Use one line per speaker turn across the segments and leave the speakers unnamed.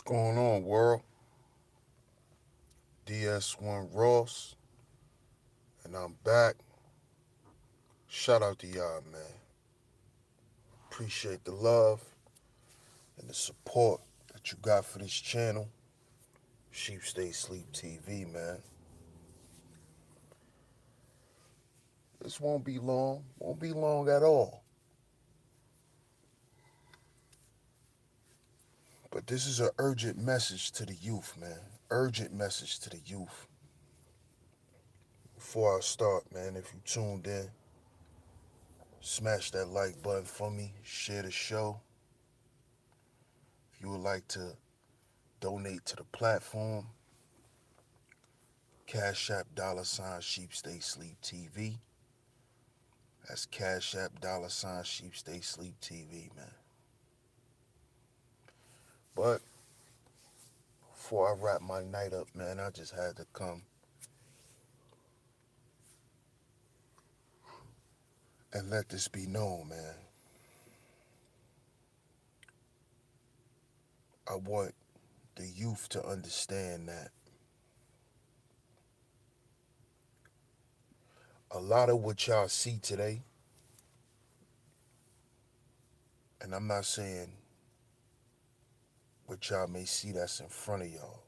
going on, world? DS1 Ross, and I'm back. Shout out to y'all, man. Appreciate the love and the support that you got for this channel, Sheep Stay Sleep TV, man. This won't be long at all. But this is an urgent message to the youth, man. Urgent message to the youth. Before I start, man, if you tuned in, smash that like button for me, share the show. If you would like to donate to the platform, CashApp $Sheep Stay Sleep TV. That's CashApp $Sheep Stay Sleep TV, man. But before I wrap my night up, man, I just had to come and let this be known, man. I want the youth to understand that a lot of what y'all see today, and I'm not saying what y'all may see that's in front of y'all,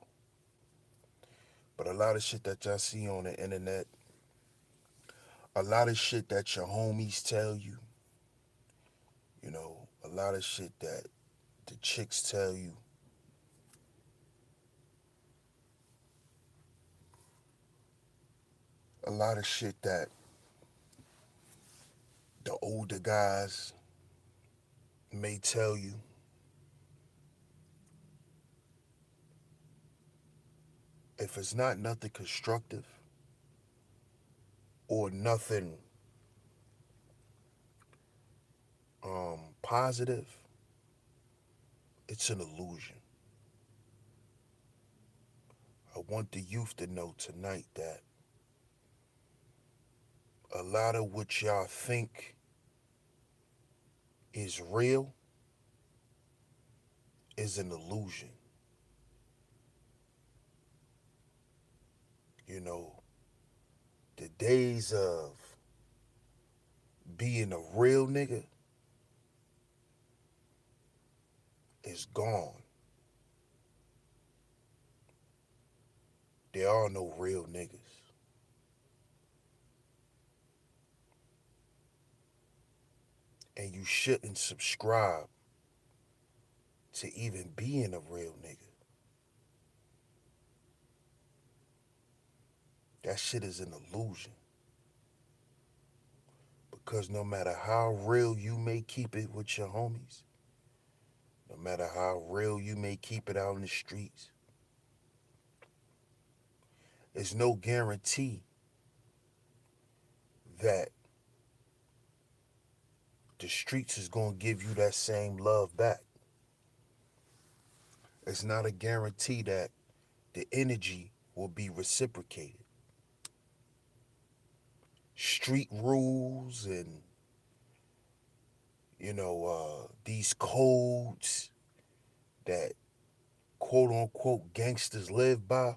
but a lot of shit that y'all see on the internet, a lot of shit that your homies tell you, a lot of shit that the chicks tell you, a lot of shit that the older guys may tell you. If it's not nothing constructive or nothing positive, it's an illusion. I want the youth to know tonight that a lot of what y'all think is real is an illusion. You know, the days of being a real nigga is gone. There are no real niggas. And you shouldn't subscribe to even being a real nigga. That shit is an illusion. Because no matter how real you may keep it with your homies, no matter how real you may keep it out in the streets, there's no guarantee that the streets is going to give you that same love back. It's not a guarantee that the energy will be reciprocated. Street rules and, these codes that quote unquote gangsters live by,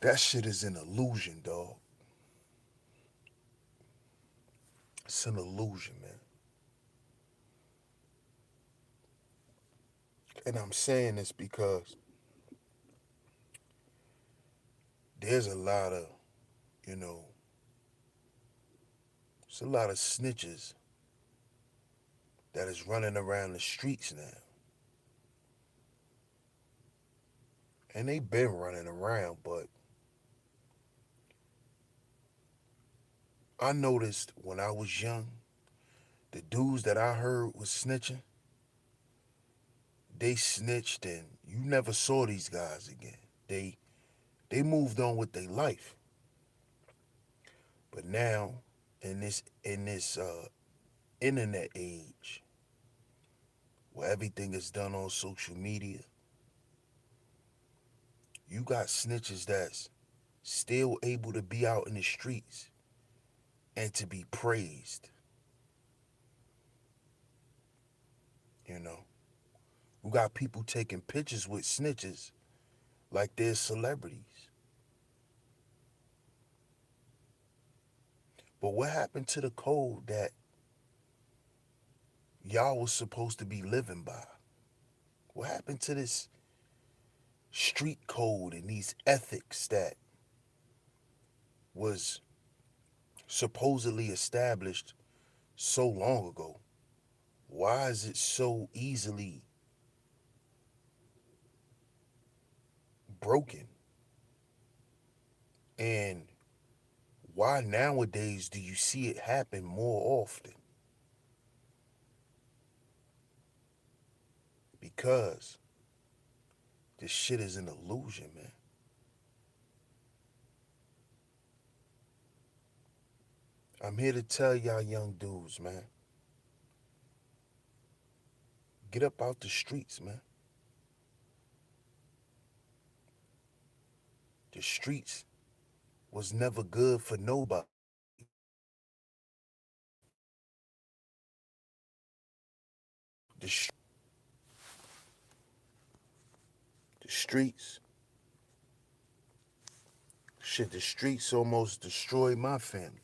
that shit is an illusion, dog. It's an illusion, man. And I'm saying this because there's a lot of, you know, it's a lot of snitches that is running around the streets now. And they been running around, but I noticed when I was young, the dudes that I heard was snitching, they snitched and you never saw these guys again. They moved on with their life. But now, in this internet age, where everything is done on social media, you got snitches that's still able to be out in the streets and to be praised. You know, You got people taking pictures with snitches like they're celebrities. But what happened to the code that y'all was supposed to be living by? What happened to this street code and these ethics that was supposedly established so long ago? Why is it so easily broken? And why nowadays do you see it happen more often? Because this shit is an illusion, man. I'm here to tell y'all young dudes, man, get up out the streets, man. The streets was never good for nobody. The, sh- the streets, shit, the streets almost destroyed my family.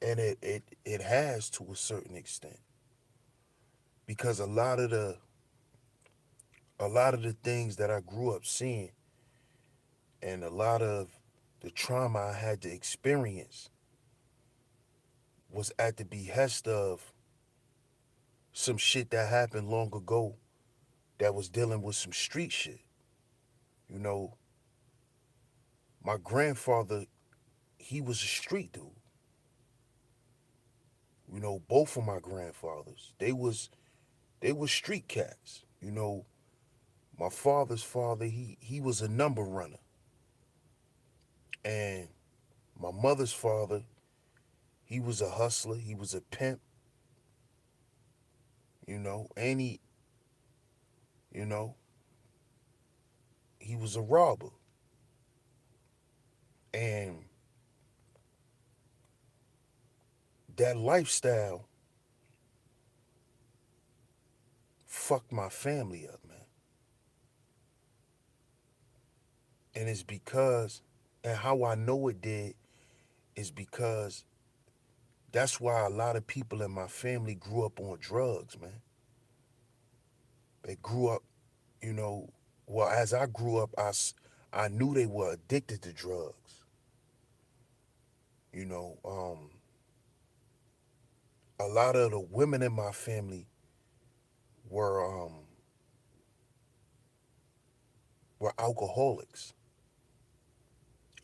And it has to a certain extent. Because a lot of the things that I grew up seeing and a lot of the trauma I had to experience was at the behest of some shit that happened long ago that was dealing with some street shit. You know, my grandfather, he was a street dude. You know, both of my grandfathers, they was street cats. You know, my father's father, he was a number runner. And my mother's father, he was a hustler, he was a pimp, and you know, he was a robber. And that lifestyle fucked my family up, man. And it's because, and how I know it did, is because that's why a lot of people in my family grew up on drugs, man. They grew up, you know, well, as I grew up, I knew they were addicted to drugs. You know, a lot of the women in my family were were alcoholics.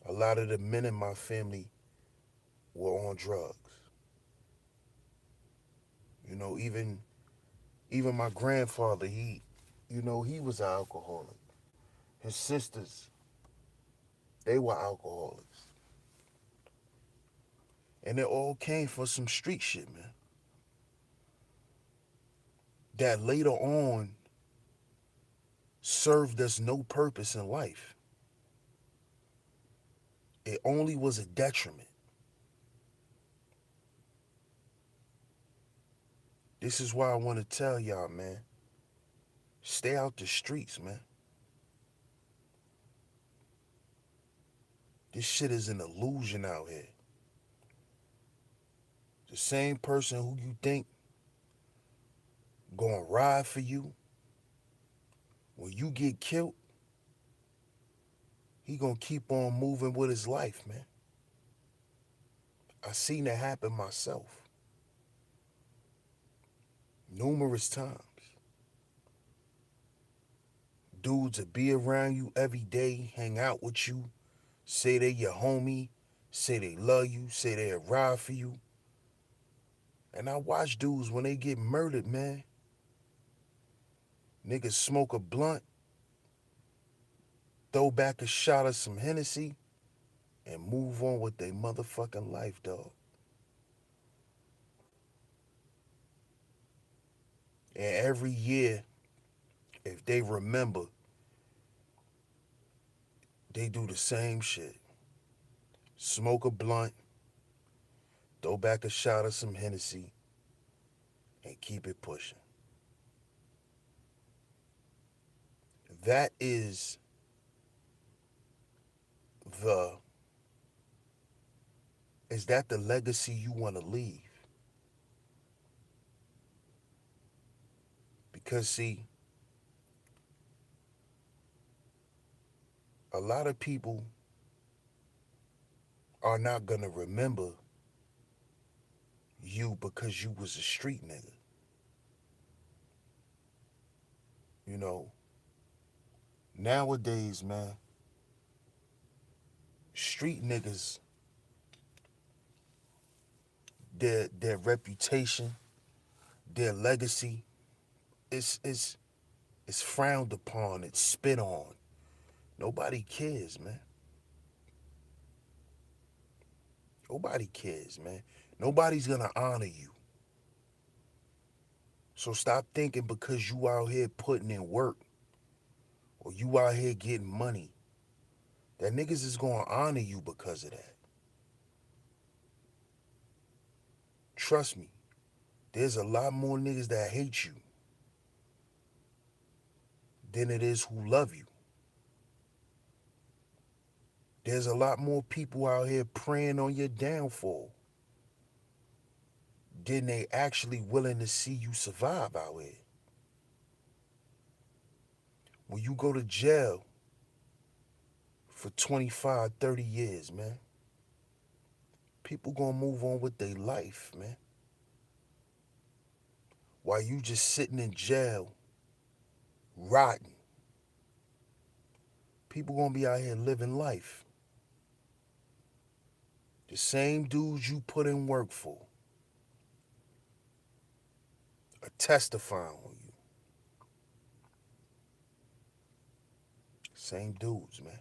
A lot of the men in my family were on drugs. You know, even my grandfather, he was an alcoholic. His sisters, they were alcoholics. And it all came from some street shit, man. That later on served us no purpose in life. It only was a detriment. This is why I want to tell y'all, man, stay out the streets, man. This shit is an illusion out here. The same person who you think gonna ride for you, when you get killed, he gonna keep on moving with his life, man. I seen it happen myself numerous times. Dudes will be around you every day, hang out with you, say they your homie, say they love you, say they'll ride for you. And I watch dudes when they get murdered, man. Niggas smoke a blunt, throw back a shot of some Hennessy, and move on with their motherfucking life, dog. And every year, if they remember, they do the same shit. Smoke a blunt, throw back a shot of some Hennessy, and keep it pushing. that is the is that the legacy you want to leave? Because see, a lot of people are not gonna remember you because you was a street nigga. You know, nowadays, man, street niggas, their reputation, their legacy, is frowned upon, it's spit on. Nobody cares, man. Nobody cares, man. Nobody's gonna honor you. So stop thinking because you out here putting in work or you out here getting money that niggas is gonna honor you because of that. Trust me, there's a lot more niggas that hate you than it is who love you. There's a lot more people out here preying on your downfall than they actually willing to see you survive out here. When you go to jail for 25, 30 years, man, people gonna move on with their life, man. While you just sitting in jail, rotting, people gonna be out here living life. The same dudes you put in work for are testifying on you. Same dudes, man.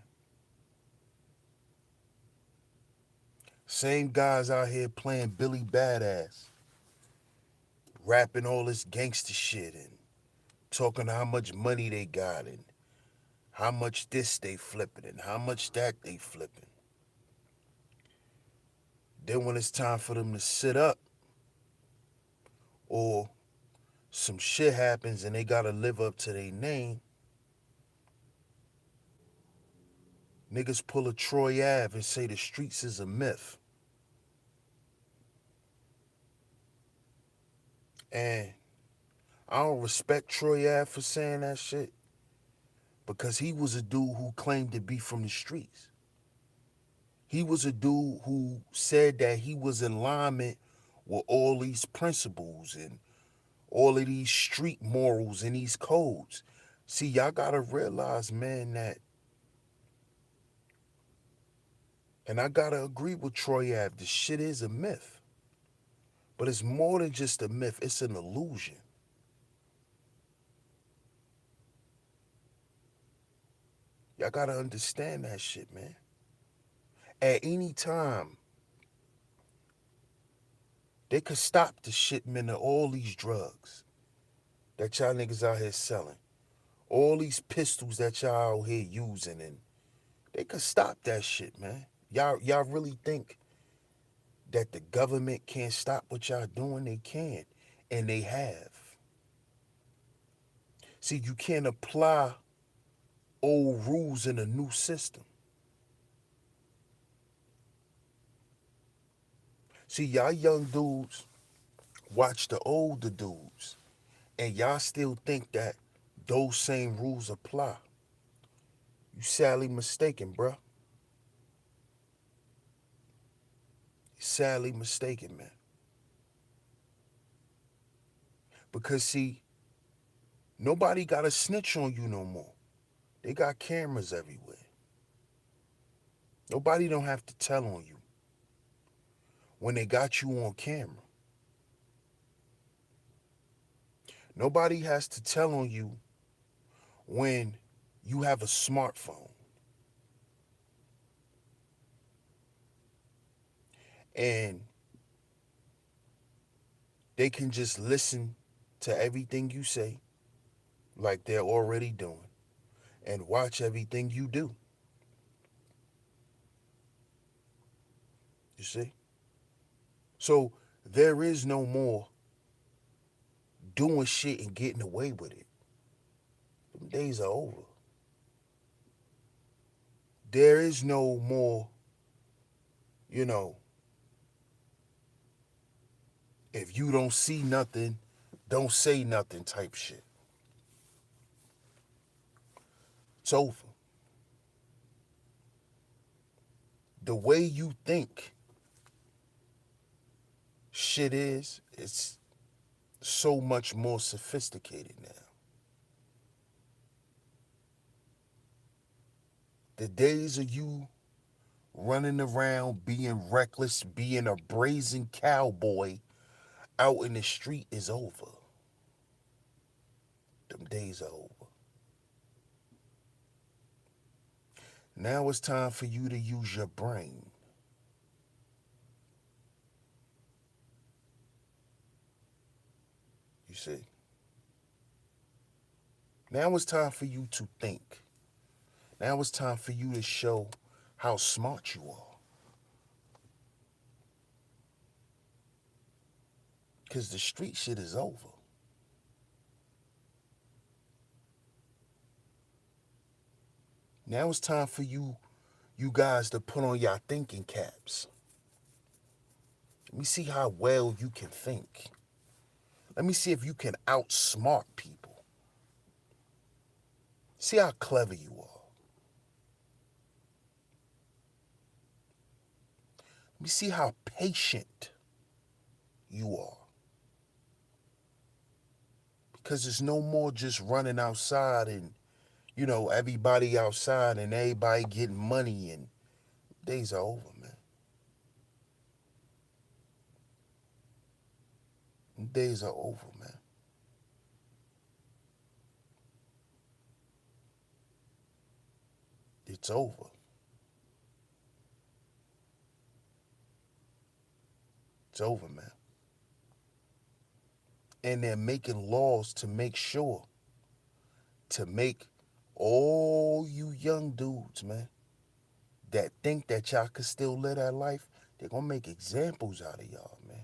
Same guys out here playing Billy Badass, rapping all this gangster shit and talking how much money they got and how much this they flipping and how much that they flipping. Then when it's time for them to sit up or some shit happens and they gotta live up to their name, niggas pull a Troy Ave and say the streets is a myth. And I don't respect Troy Ave for saying that shit because he was a dude who claimed to be from the streets. He was a dude who said that he was in alignment with all these principles and all of these street morals and these codes. See, y'all gotta realize, man, that, and I gotta agree with Troy Ave, the shit is a myth. But it's more than just a myth, it's an illusion. Y'all gotta understand that shit, man. At any time, they could stop the shipment of all these drugs that y'all niggas out here selling. All these pistols that y'all out here using, and they could stop that shit, man. Y'all really think that the government can't stop what y'all doing? They can, and they have. See, you can't apply old rules in a new system. See, y'all young dudes watch the older dudes, and y'all still think that those same rules apply. You sadly mistaken, bruh. You sadly mistaken, man. Because see, nobody got to snitch on you no more. They got cameras everywhere. Nobody don't have to tell on you when they got you on camera. Nobody has to tell on you when you have a smartphone. And they can just listen to everything you say like they're already doing and watch everything you do. You see? So there is no more doing shit and getting away with it. Them days are over. There is no more, you know, if you don't see nothing, don't say nothing type shit. It's over. The way you think shit is, it's so much more sophisticated now. The days of you running around being reckless, being a brazen cowboy out in the street is over. Them days are over. Now it's time for you to use your brain. You see? Now it's time for you to think. Now it's time for you to show how smart you are. Because the street shit is over. Now it's time for you guys to put on your thinking caps. Let me see how well you can think. Let me see if you can outsmart people. See how clever you are. Let me see how patient you are. Because it's no more just running outside and, everybody outside and everybody getting money, and days are over, man. Days are over, man. It's over. It's over, man. And they're making laws to make sure, to make all you young dudes, man, that think that y'all could still live that life, they're going to make examples out of y'all, man.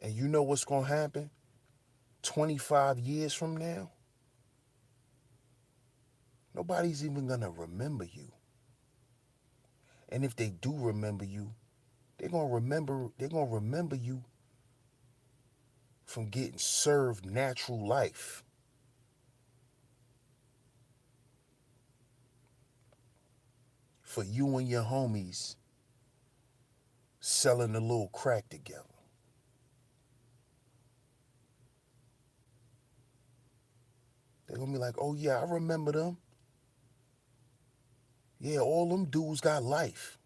And you know what's going to happen? 25 years from now, nobody's even going to remember you. And if they do remember you, they're going to remember you from getting served natural life. For you and your homies selling a little crack together. They're going to be like, oh yeah, I remember them. Yeah, all them dudes got life.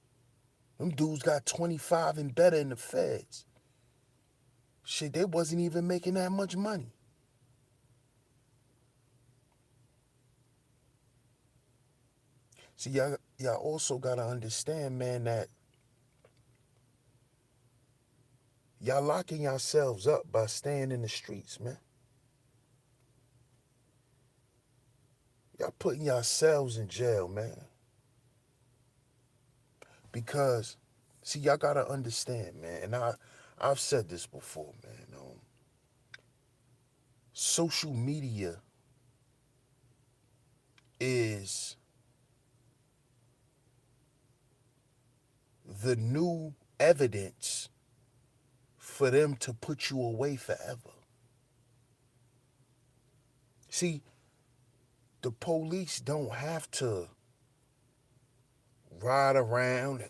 Them dudes got 25 and better in the feds. Shit, they wasn't even making that much money. See, y'all also got to understand, man, that y'all locking yourselves up by staying in the streets, man. Y'all putting yourselves in jail, man. Because, see, y'all got to understand, man, and I've said this before, man. Social media is the new evidence for them to put you away forever. See, the police don't have to ride around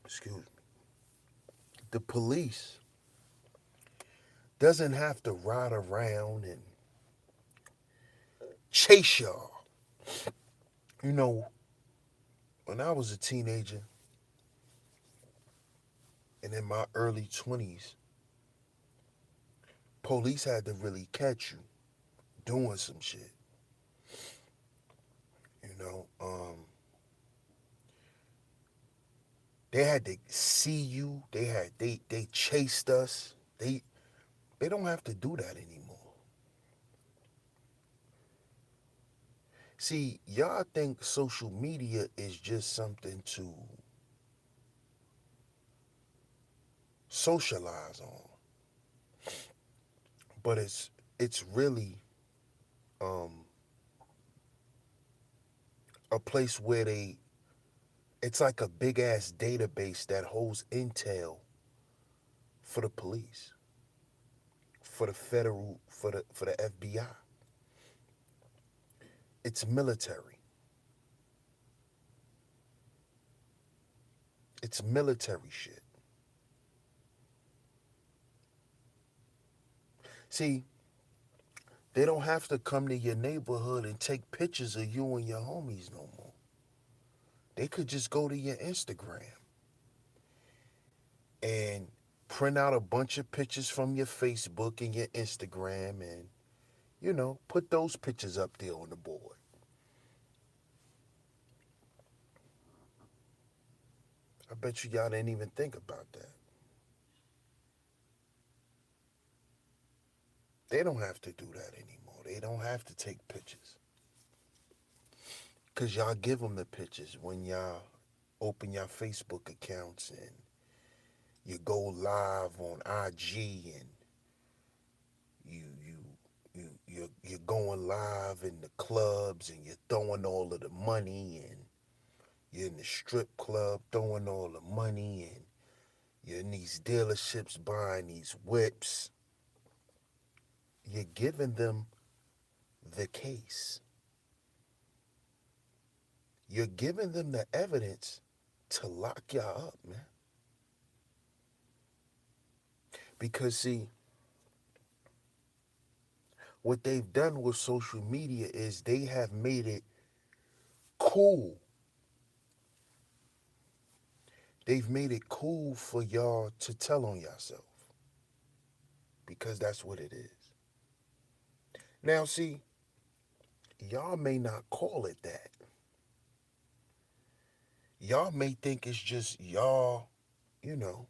excuse me. The police doesn't have to ride around and chase y'all. When I was a teenager and in my early 20s, police had to really catch you doing some shit. They had to see you. They chased us. They don't have to do that anymore. See, y'all think social media is just something to socialize on. but it's really um, a place where it's like a big ass database that holds intel for the police, for the federal, for the FBI. It's military. It's military shit. See, they don't have to come to your neighborhood and take pictures of you and your homies no more. They could just go to your Instagram and print out a bunch of pictures from your Facebook and your Instagram and, put those pictures up there on the board. I bet you y'all didn't even think about that. They don't have to do that anymore. They don't have to take pictures. Because y'all give them the pictures when y'all open your Facebook accounts and you go live on IG and you're going live in the clubs and you're throwing all of the money and you're in the strip club throwing all the money and you're in these dealerships buying these whips. You're giving them the case. You're giving them the evidence to lock y'all up, man. Because see, what they've done with social media is they have made it cool. They've made it cool for y'all to tell on yourself. Because that's what it is. Now see, y'all may not call it that. Y'all may think it's just y'all, you know,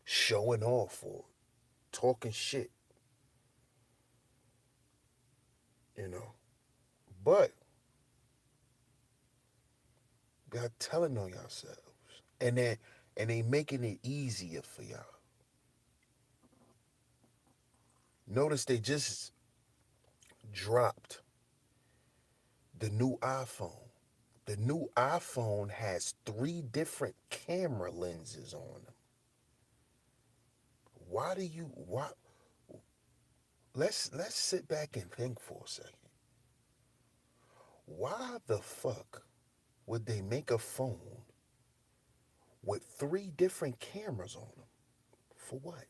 showing off or talking shit, you know. But y'all telling on yourselves. And they making it easier for y'all. Notice they just dropped the new iPhone. The new iPhone has 3 different camera lenses on them. Why let's sit back and think for a second. Why the fuck would they make a phone with 3 different cameras on them? For what?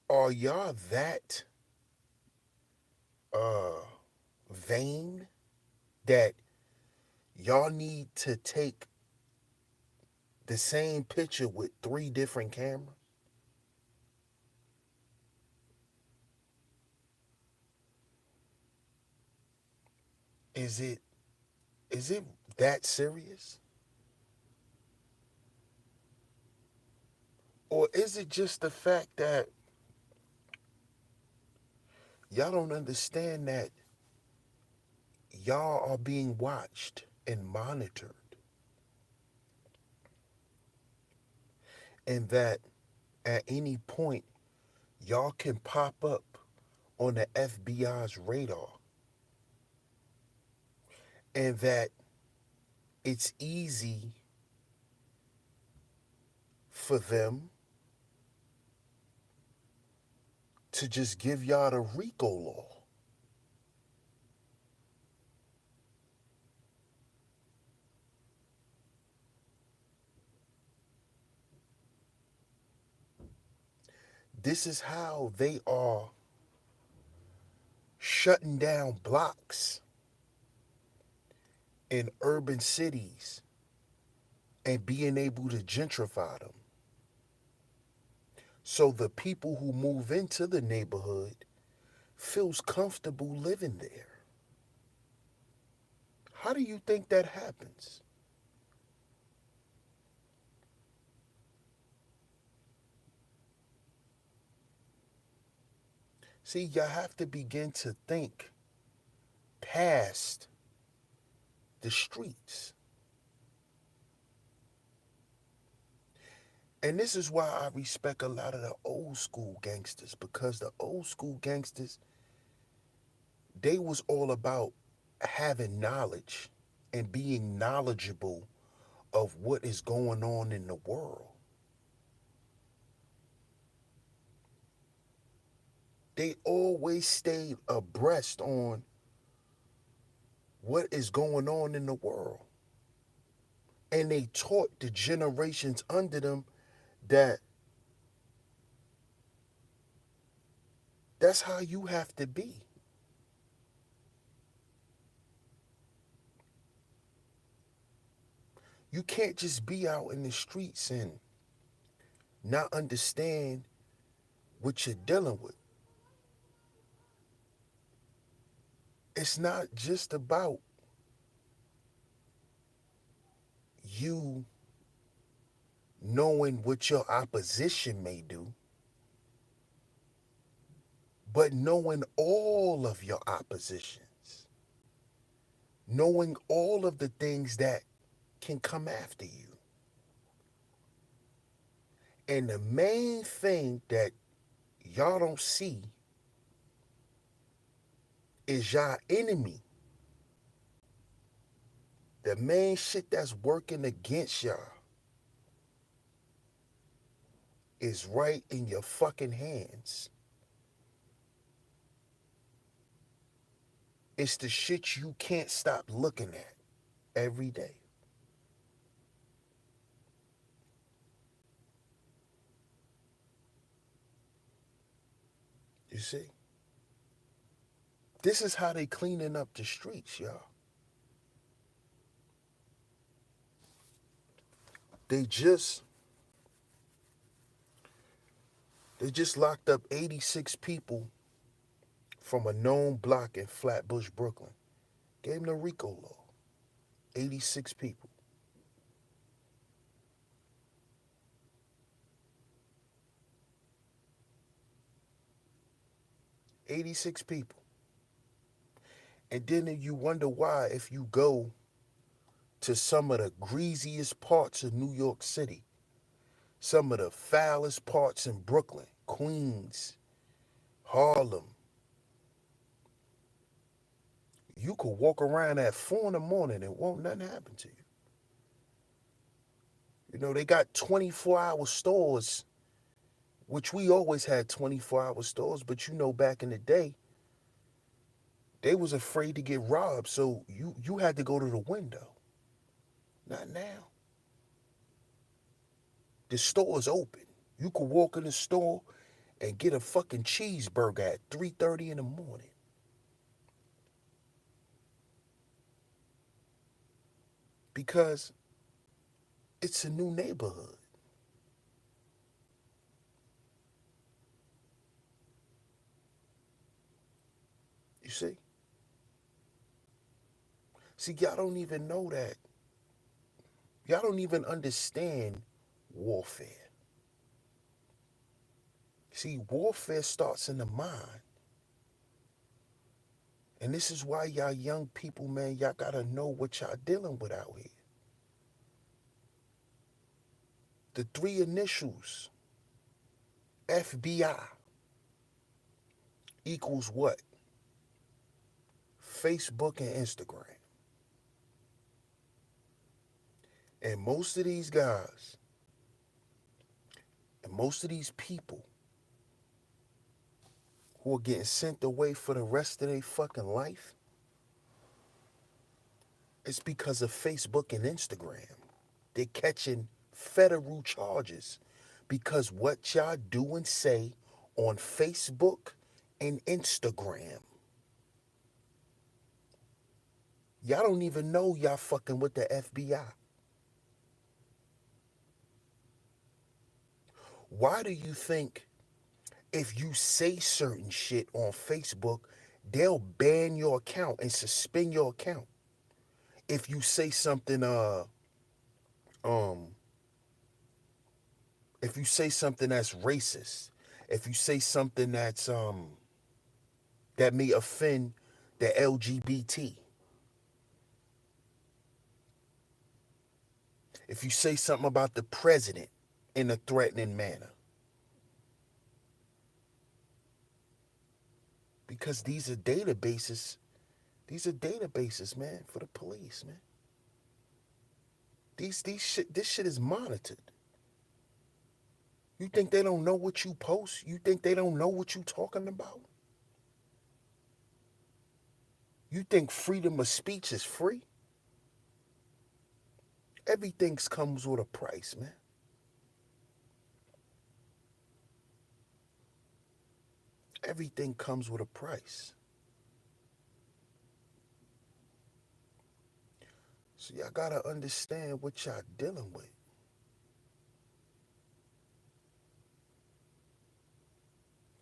Are y'all that uh vain that y'all need to take the same picture with 3 different cameras? Is it is it that serious? Or is it just the fact that y'all don't understand that y'all are being watched and monitored and that at any point y'all can pop up on the FBI's radar and that it's easy for them to just give y'all the RICO Law? This is how they are shutting down blocks in urban cities and being able to gentrify them. So the people who move into the neighborhood feels comfortable living there. How do you think that happens? See, you have to begin to think past the streets. And this is why I respect a lot of the old school gangsters, because the old school gangsters, they was all about having knowledge and being knowledgeable of what is going on in the world. They always stayed abreast on what is going on in the world. And they taught the generations under them that that's how you have to be. You can't just be out in the streets and not understand what you're dealing with. It's not just about you knowing what your opposition may do, but knowing all of your oppositions, knowing all of the things that can come after you. And the main thing that y'all don't see is y'all enemy. The main shit that's working against y'all is right in your fucking hands. It's the shit you can't stop looking at every day. You see? This is how they cleaning up the streets, y'all. They just locked up 86 people from a known block in Flatbush, Brooklyn. Gave them the RICO Law. 86 people. 86 people. And then you wonder why, if you go to some of the greasiest parts of New York City, some of the foulest parts in Brooklyn, Queens, Harlem, you could walk around at 4 in the morning and won't nothing happen to you. You know, they got 24-hour stores, which we always had 24-hour stores, but you know, back in the day, they was afraid to get robbed, so you had to go to the window. Not now. The store is open. You could walk in the store and get a fucking cheeseburger at 3:30 in the morning. Because it's a new neighborhood. You see? See, y'all don't even know that. Y'all don't even understand warfare. See, warfare starts in the mind. And this is why y'all young people, man, y'all gotta know what y'all dealing with out here. The three initials, FBI, equals what? Facebook and Instagram. And most of these guys and most of these people who are getting sent away for the rest of their fucking life, it's because of Facebook and Instagram. They're catching federal charges because what y'all do and say on Facebook and Instagram. Y'all don't even know y'all fucking with the FBI. Why do you think if you say certain shit on Facebook, they'll ban your account and suspend your account? If you say something um if you say something that's racist, if you say something that's that may offend the LGBT, if you say something about the president, in a threatening manner. Because these are databases. These are databases, man, for the police, man. This shit is monitored. You think they don't know what you post? You think they don't know what you talking about? You think freedom of speech is free? Everything comes with a price, man. Everything comes with a price. So y'all gotta understand what y'all dealing with.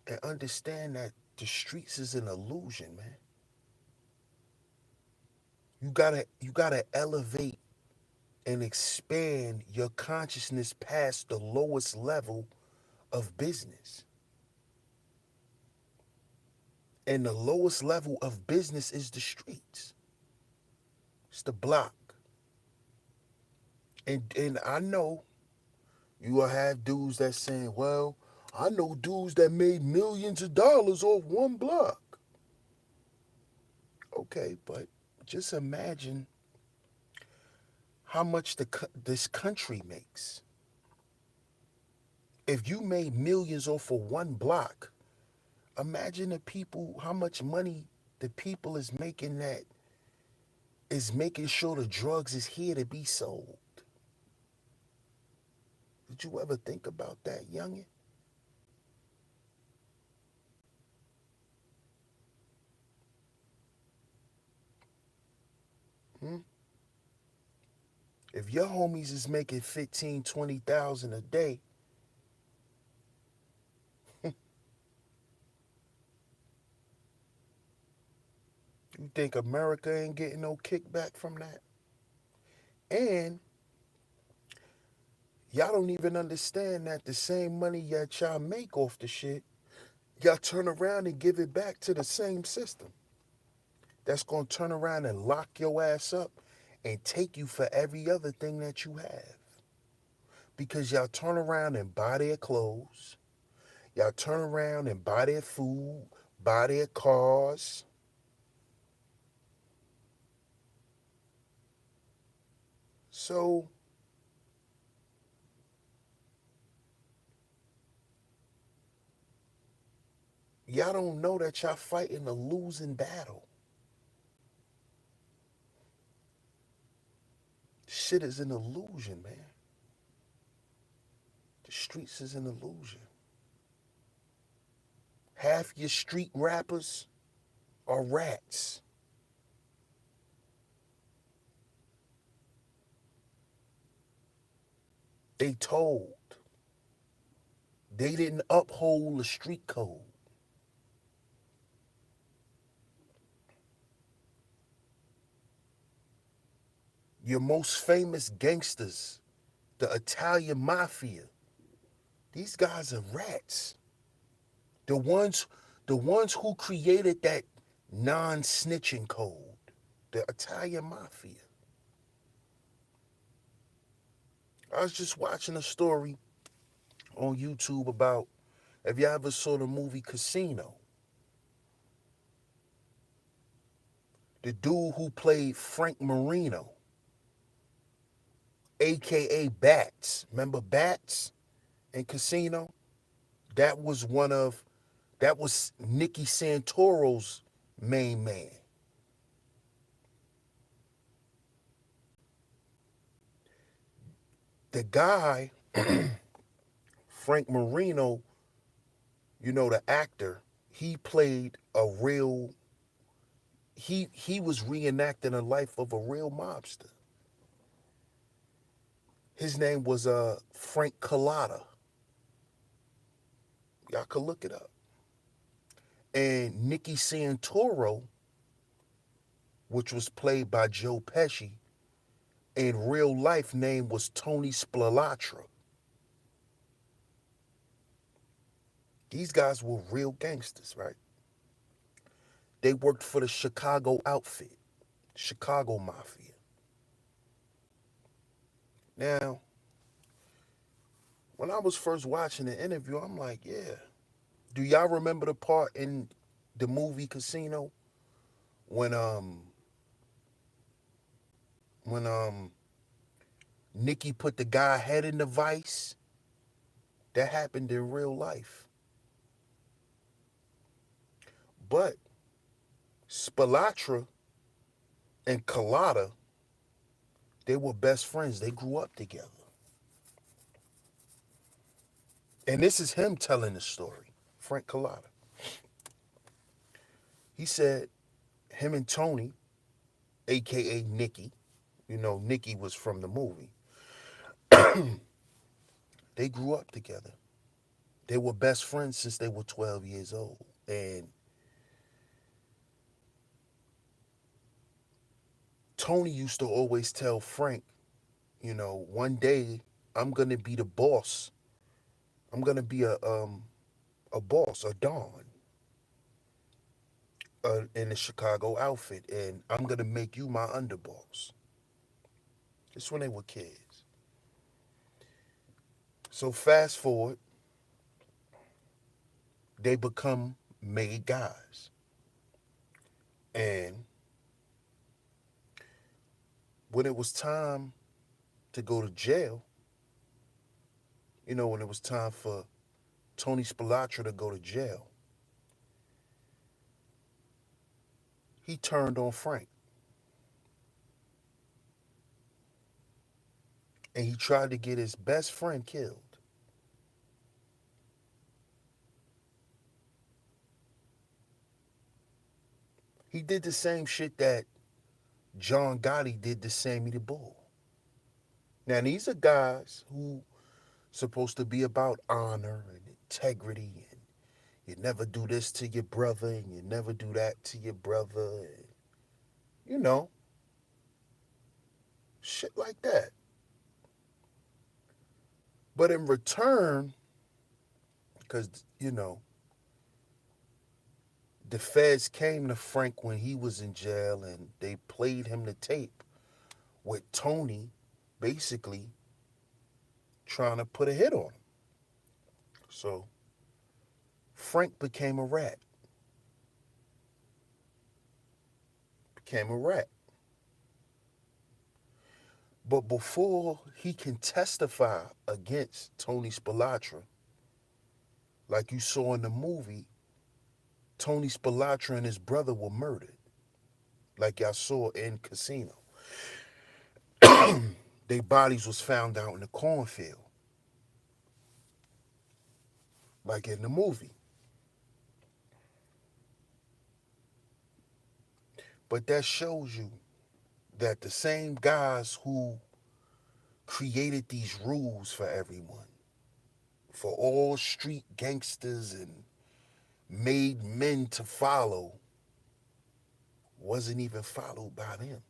And understand that the streets is an illusion, man. You gotta elevate and expand your consciousness past the lowest level of business. And the lowest level of business is the streets. It's the block. And I know you will have dudes that saying, well, I know dudes that made millions of dollars off one block. Okay, but just imagine how much this country makes. If you made millions off of one block, imagine the people, how much money the people is making that is making sure the drugs is here to be sold. Did you ever think about that, youngin? Hmm? If your homies is making 15, 20,000 a day, you think America ain't getting no kickback from that? And y'all don't even understand that the same money that y'all make off the shit, y'all turn around and give it back to the same system. That's gonna turn around and lock your ass up and take you for every other thing that you have. Because y'all turn around and buy their clothes, y'all turn around and buy their food, buy their cars. So y'all don't know that y'all fighting a losing battle. Shit is an illusion, man. The streets is an illusion. Half your street rappers are rats. They told. They didn't uphold the street code. Your most famous gangsters, the Italian Mafia, these guys are rats. The ones, the ones who created that non-snitching code, the Italian Mafia. I was just watching a story on YouTube about, if you ever saw the movie Casino, the dude who played Frank Marino, aka Bats. Remember Bats in Casino? That was that was Nicky Santoro's main man. The guy, Frank Marino, the actor, he played a real, he was reenacting the life of a real mobster. His name was Frank Collada. Y'all could look it up. And Nicky Santoro, which was played by Joe Pesci, in real life name was Tony Spilatra. These guys were real gangsters, right? They worked for the Chicago outfit, Chicago Mafia. Now, When I was first watching the interview, I'm like, yeah. Do y'all remember the part in the movie Casino when when Nicky put the guy head in the vice? That happened in real life. But Spilatra and Colada, they were best friends. They grew up together. And this is him telling the story, Frank Colada. He said him and Tony, aka Nicky, Nicky was from the movie, they grew up together. They were best friends since they were 12 years old. And Tony used to always tell Frank, one day I'm gonna be the boss. I'm gonna be a boss, a don, in the Chicago outfit, and I'm gonna make you my underboss. It's when they were kids. So fast forward, they become made guys. And when it was time to go to jail, when it was time for Tony Spilatra to go to jail, he turned on Frank. And he tried to get his best friend killed. He did the same shit that John Gotti did to Sammy the Bull. Now, these are guys who supposed to be about honor and integrity, and you never do this to your brother and you never do that to your brother, and you know, shit like that. But in return, because, the feds came to Frank when he was in jail and they played him the tape with Tony basically trying to put a hit on him. So Frank became a rat. Became a rat. But before he can testify against Tony Spilatra, like you saw in the movie, Tony Spilatra and his brother were murdered, like y'all saw in Casino. Their bodies was found out in the cornfield, like in the movie. But that shows you that the same guys who created these rules for everyone, for all street gangsters and made men to follow, wasn't even followed by them.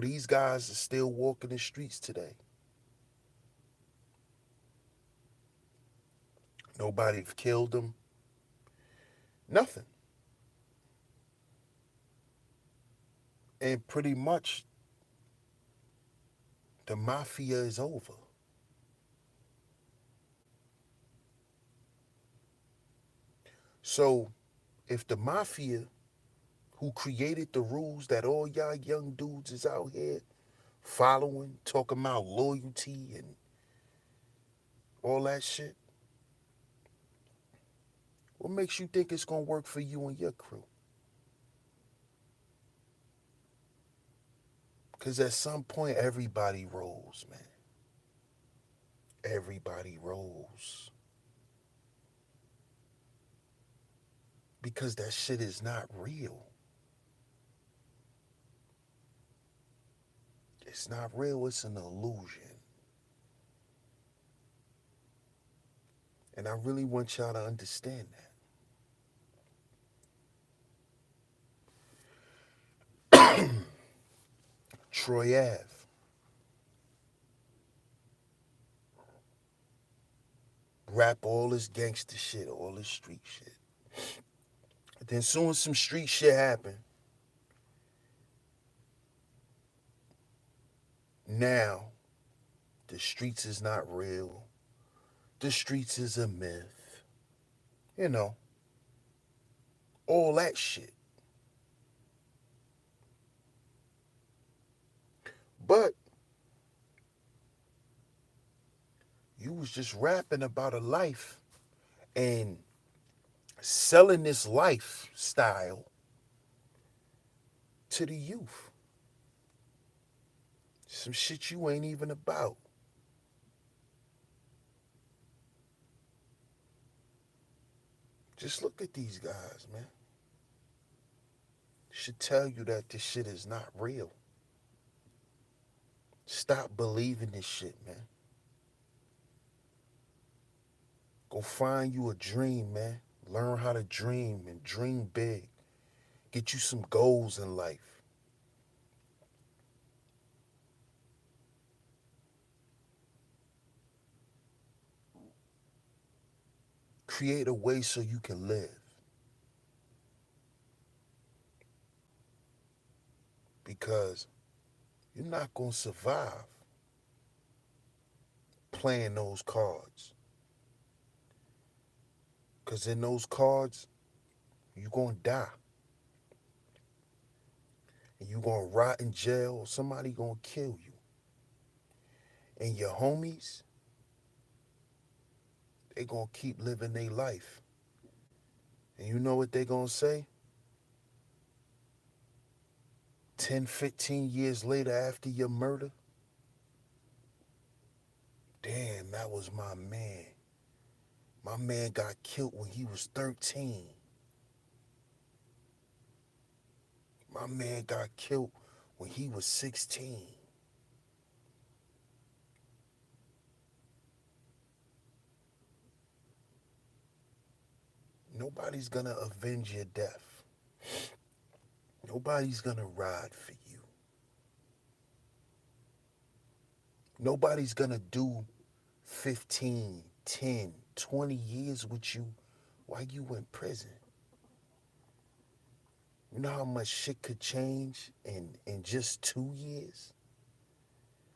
These guys are still walking the streets today. Nobody killed them. Nothing. And pretty much the mafia is over. So if the mafia who created the rules that all y'all young dudes is out here following, talking about loyalty and all that shit, what makes you think it's going to work for you and your crew? Because at some point, everybody rolls, man. Everybody rolls. Because that shit is not real. It's not real, it's an illusion. And I really want y'all to understand that. Troy Ave. Rap all this gangster shit, all this street shit. Then soon as some street shit happened, Now, the streets is not real. The streets is a myth. You know, all that shit. But you was just rapping about a life and selling this lifestyle to the youth. Some shit you ain't even about. Just look at these guys, man. Should tell you that this shit is not real. Stop believing this shit, man. Go find you a dream, man. Learn how to dream and dream big. Get you some goals in life. Create a way so you can live. Because you're not going to survive playing those cards. Because in those cards, you're going to die. And you're going to rot in jail or somebody going to kill you. And your homies, they going to keep living their life. And you know what they going to say? 10, 15 years later after your murder? Damn, that was my man. My man got killed when he was 13. My man got killed when he was 16. Nobody's gonna avenge your death. Nobody's gonna ride for you. Nobody's gonna do 15, 10, 20 years with you while you in prison. You know how much shit could change in just 2 years?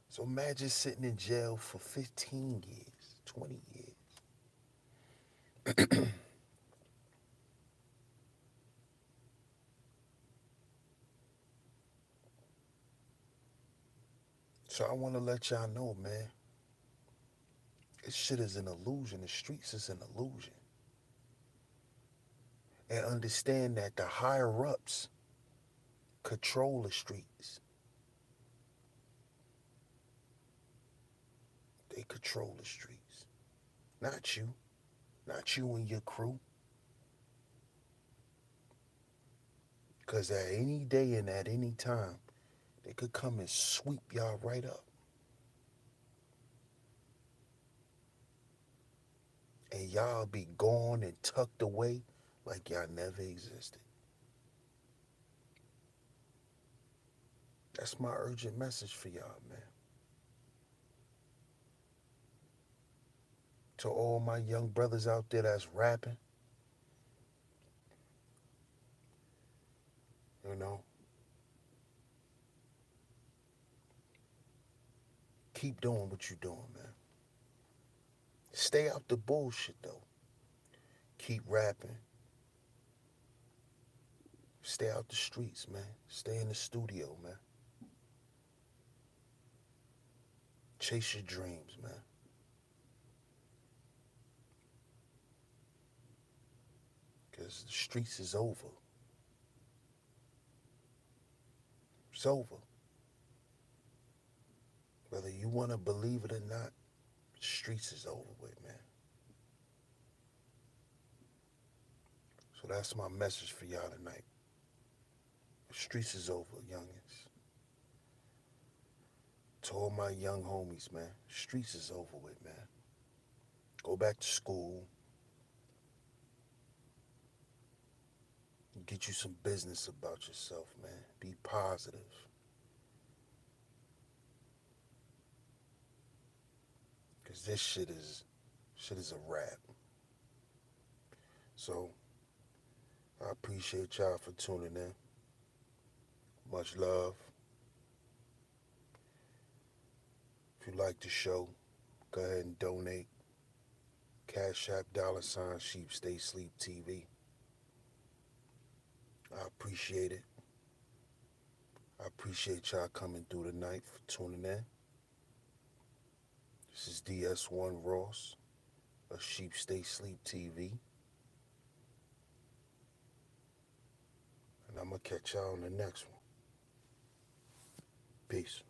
So imagine sitting in jail for 15 years, 20 years. So I want to let y'all know, man, this shit is an illusion. The streets is an illusion. And understand that the higher ups control the streets. They control the streets. Not you. Not you and your crew. Because at any day and at any time, they could come and sweep y'all right up. And y'all be gone and tucked away like y'all never existed. That's my urgent message for y'all, man. To all my young brothers out there that's rapping, you know, keep doing what you're doing, man. Stay out the bullshit, though. Keep rapping. Stay out the streets, man. Stay in the studio, man. Chase your dreams, man. Because the streets is over. It's over. Whether you want to believe it or not, the streets is over with, man. So that's my message for y'all tonight. The streets is over, youngins. To all my young homies, man, the streets is over with, man. Go back to school. Get you some business about yourself, man. Be positive. Because this shit is a wrap. So, I appreciate y'all for tuning in. Much love. If you like the show, go ahead and donate. CashApp $SheepStaySleepTV. I appreciate it. I appreciate y'all coming through tonight for tuning in. This is DS1 Ross of Sheep Stay Sleep TV. And I'm going to catch y'all on the next one. Peace.